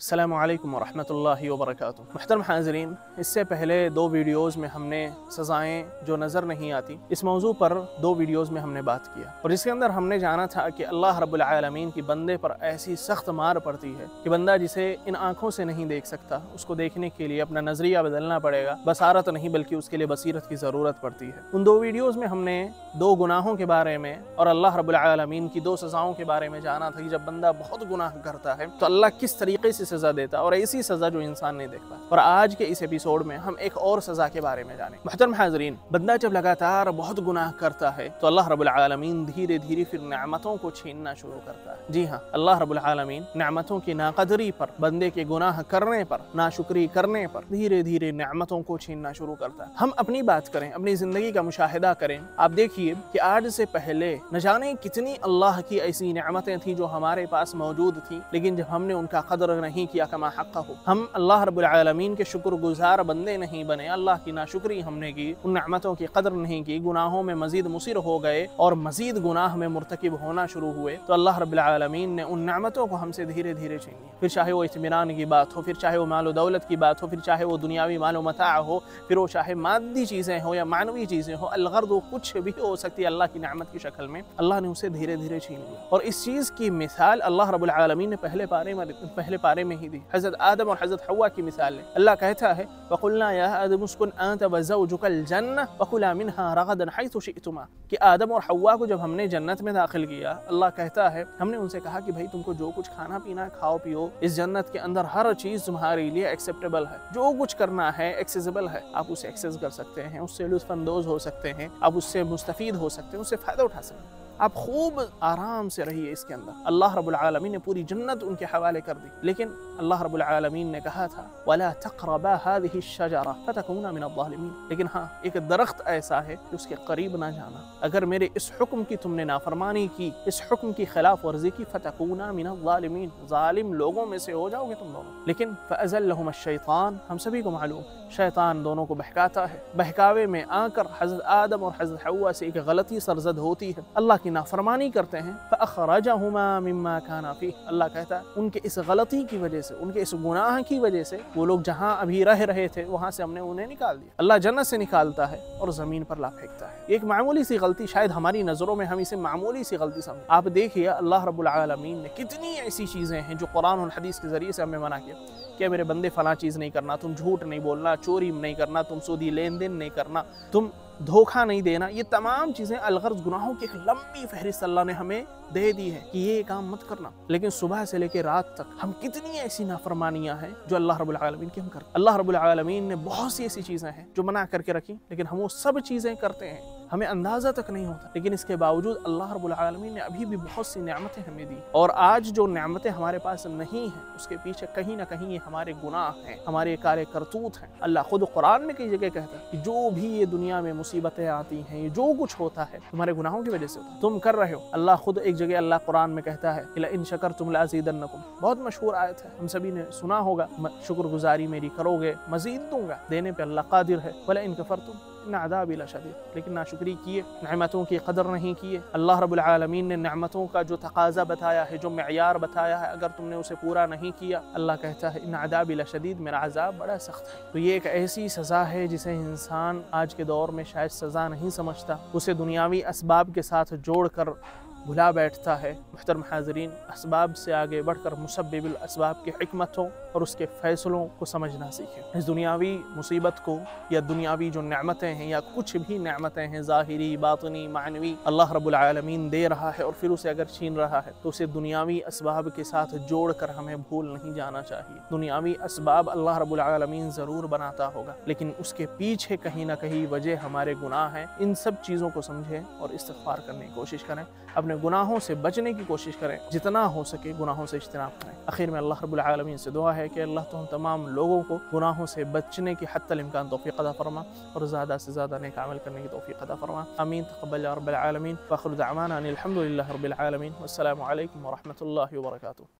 अस्सलामु अलैकुम वरहमतुल्लाहि वबरकातुहू। मुहतरम हाज़रीन, इससे पहले दो वीडियोज़ में हमने सज़ाएँ जो नज़र नहीं आती इस मौजू पर दो वीडियोज़ में हमने बात किया और इसके अंदर हमने जाना था कि अल्लाह रब्बुल आलमीन की बंदे पर ऐसी सख्त मार पड़ती है कि बंदा जिसे इन आँखों से नहीं देख सकता उसको देखने के लिए अपना नज़रिया बदलना पड़ेगा। बसारत नहीं बल्कि उसके लिए बसीरत की ज़रूरत पड़ती है। उन दो वीडियोज़ में हमने दो गुनाहों के बारे में और अल्लाह रब्बुल आलमीन की दो सज़ाओं के बारे में जाना था कि जब बंदा बहुत गुनाह करता है तो अल्लाह किस तरीके से सज़ा देता और ऐसी सज़ा जो इंसान नहीं देखता। और आज के इस एपिसोड में हम एक और सज़ा के बारे में जाने। मुहतरम हाज़रीन, बंदा जब लगातार बहुत गुनाह करता है तो अल्लाह रब्बुल आलमीन धीरे धीरे फिर नेमतों को छीनना शुरू करता है। जी हाँ, अल्लाह रब्बुल आलमीन नेमतों की नाकदरी पर, बंदे के गुनाह करने पर, नाशुक्री करने पर धीरे धीरे नेमतों को छीनना शुरू करता है। हम अपनी बात करें, अपनी ज़िंदगी का मुशाहिदा करें। आप देखिए कि आज से पहले न जाने कितनी अल्लाह की ऐसी नेमतें थी जो हमारे पास मौजूद थी, लेकिन जब हमने उनका कदर नहीं किया कमा हक़्क़ हो, हम अल्लाह रब्बुल आलमीन के शुक्रगुजार बंदे नहीं बने, अल्लाह की नाशुक्री हमने की, उन नेमतों की कदर नहीं की, गुनाहों में मजीद मुसिर हो गए और मजीद गुनाह में मुर्तकिब होना शुरू हुए, तो अल्लाह रब्बुल आलमीन ने उन नेमतों को हमसे धीरे धीरे छीन लिया। फिर चाहे वो इत्मीनान की बात हो, फिर चाहे वो मालो दौलत की बात हो, फिर चाहे वो दुनियावी मालो मता हो, फिर वो चाहे मादी चीज़ें हो या मानवी चीज़ें हो, अलगर्द कुछ भी हो सकती है अल्लाह की नेमत की शक्ल में, अल्लाह ने उसे धीरे धीरे छीन लिया। और इस चीज़ की मिसाल अल्लाह रब्बुल आलमीन ने पहले पारे में ही दी। हज़रत आदम और हज़रत हव्वा की मिसाल है। अल्लाह कहता है वक़ुलना या आदम उस्कुन अंत व ज़ौजुकल जन्नह वकुला मिन्हा रगदन हैथु शिअतुमा, कि आदम और हव्वा को जब हमने जन्नत में दाखिल किया, अल्लाह कहता है हमने उनसे कहा कि भाई तुमको जो कुछ खाना पीना खाओ पियो, इस जन्नत के अंदर हर चीज़ तुम्हारे लिए एक्सेप्टेबल है, जो कुछ करना है एक्सेसिबल है, आप उसे एक्सेस कर सकते हैं, उससे लुत्फ़अंदोज़ हो सकते हैं, आप उससे मुस्तफ़ीद हो सकते हैं, उससे फ़ायदा उठा सकते हैं, आप खूब आराम से रहिए इसके अंदर। अल्लाह रब्बुल आलमीन ने पूरी जन्नत उनके हवाले कर दी, लेकिन अल्लाह रब्बुल आलमीन ने कहा था वला तक़रबा हाज़िही शजरा फ़तकूना मिनज़-ज़ालिमीन, लेकिन हाँ, एक दरख्त ऐसा है कि उसके करीब ना जाना। अगर मेरे इस हुक्म की तुमने नाफरमानी की, इस हुक्म की खिलाफ वर्जी की, फ़तकूना मिनज़-ज़ालिमीन, ज़ालिम लोगों में से हो जाओगे तुम दोनों। लेकिन फ़अज़ल्लहुमुश-शैतान, हम सभी को मालूम, शैतान दोनों को बहकाता है। बहकावे में आकर हज़रत आदम और हज़रत हव्वा से एक गलती सरजद होती है, अल्लाह की नाफरमानी करते हैं। फ़अख़रजहुमा मिम्मा काना फ़ीह, अल्लाह कहता है उनके इस गलती की वजह से, उनके इस गुनाह की वजह से वो लोग जहाँ अभी रह रहे थे वहाँ से हमने उन्हें निकाल दिया। अल्लाह जन्नत से निकालता है और ज़मीन पर ला फेंकता है। एक मामूली सी गलती, शायद हमारी नज़रों में हम इसे मामूली सी गलती समझें। आप देखिए अल्लाह रब्बुल आलमीन ने कितनी ऐसी चीज़ें हैं जो कुरान और हदीस के ज़रिए से हमें मना किया कि मेरे बंदे फला चीज़ नहीं करना, तुम झूठ नहीं बोलना, चोरी नहीं करना, तुम सूदी लेन देन नहीं करना, तुम धोखा नहीं देना। ये तमाम चीज़ें अलगर्ज गुनाहों की एक लंबी फहरिस्त अल्लाह ने हमें दे दी है कि ये काम मत करना, लेकिन सुबह से लेकर रात तक हम कितनी ऐसी नाफरमानियां हैं जो अल्लाह रब्बुल आलमीन की हम करते हैं। अल्लाह रब्बुल आलमीन ने बहुत सी ऐसी चीज़ें हैं जो मना करके रखी, लेकिन हम वो सब चीज़ें करते हैं, हमें अंदाज़ा तक नहीं होता। लेकिन इसके बावजूद अल्लाह रब्बुल आलमीन ने अभी भी बहुत सी नेमतें हमें दी, और आज जो नेमतें हमारे पास नहीं हैं उसके पीछे कहीं ना कहीं ये हमारे गुनाह हैं, हमारे काले करतूत हैं। अल्लाह खुद कुरान में कई जगह कहता है कि जो भी ये दुनिया में मुसीबतें आती हैं, ये जो कुछ होता है तुम्हारे गुनाहों की वजह से होता है, तुम कर रहे हो। अल्लाह खुद एक जगह अल्लाह कुरान में कहता है इन शकरतुम लअज़ीदन्नकुम, बहुत मशहूर आयत है, हम सभी ने सुना होगा, शुक्रगुजारी मेरी करोगे मजीद दूंगा, देने पे अल्लाह कादिर है। वला इन कफरतुम इन्न अज़ाबी लशदीद, लेकिन नाशुक्री किए, नेमतों की कदर नहीं किए। अल्लाह रब्बुल आलमीन ने नेमतों का जो तकाज़ा बताया है, जो मेयार बताया है, अगर तुमने उसे पूरा नहीं किया, अल्लाह कहता है इन्न अज़ाबी लशदीद, मेरा अज़ाब बड़ा सख्त है। तो ये एक ऐसी सज़ा है जिसे इंसान आज के दौर में शायद सज़ा नहीं समझता, उसे दुनियावी असबाब के साथ जोड़ कर भुला बैठता है। मुहतरम हाज़रीन, असबाब से आगे बढ़कर मुसब्बिबुल असबाब की हिकमतों और उसके फ़ैसलों को समझना सीखें। इस दुनियावी मुसीबत को या दुनियावी जो नेमतें हैं या कुछ भी नेमतें हैं, ज़ाहिरी बातिनी मानवी, अल्लाह रब्बुल आलमीन दे रहा है और फिर उसे अगर छीन रहा है तो उसे दुनियावी असबाब के साथ जोड़ कर हमें भूल नहीं जाना चाहिए। दुनियावी असबाब अल्लाह रब्बुल आलमीन ज़रूर बनाता होगा, लेकिन उसके पीछे कहीं ना कहीं वजह हमारे गुनाह हैं। इन सब चीज़ों को समझें और इस्तिग़फ़ार करने की कोशिश करें, अपने गुनाहों से बचने की कोशिश करें, जितना हो सके गुनाहों से इज्तिनाब करें। आखिर में अल्लाह रब्बुल आलमीन से दुआ है कि अल्लाह तो हम तमाम लोगों को गुनाहों से बचने की हत्तल इम्कान तौफ़ीक़ अता फरमा और ज़्यादा से ज़्यादा नेक अमल करने की तौफ़ीक़ अता फरमा। आमीन तक़ब्बल या रब्बल आलमीन। व आखिरु दअवाना अनिल हम्दुलिल्लाहि रब्बिल आलमीन। वस्सलामु अलैकुम व रहमतुल्लाहि व बरकातुहू।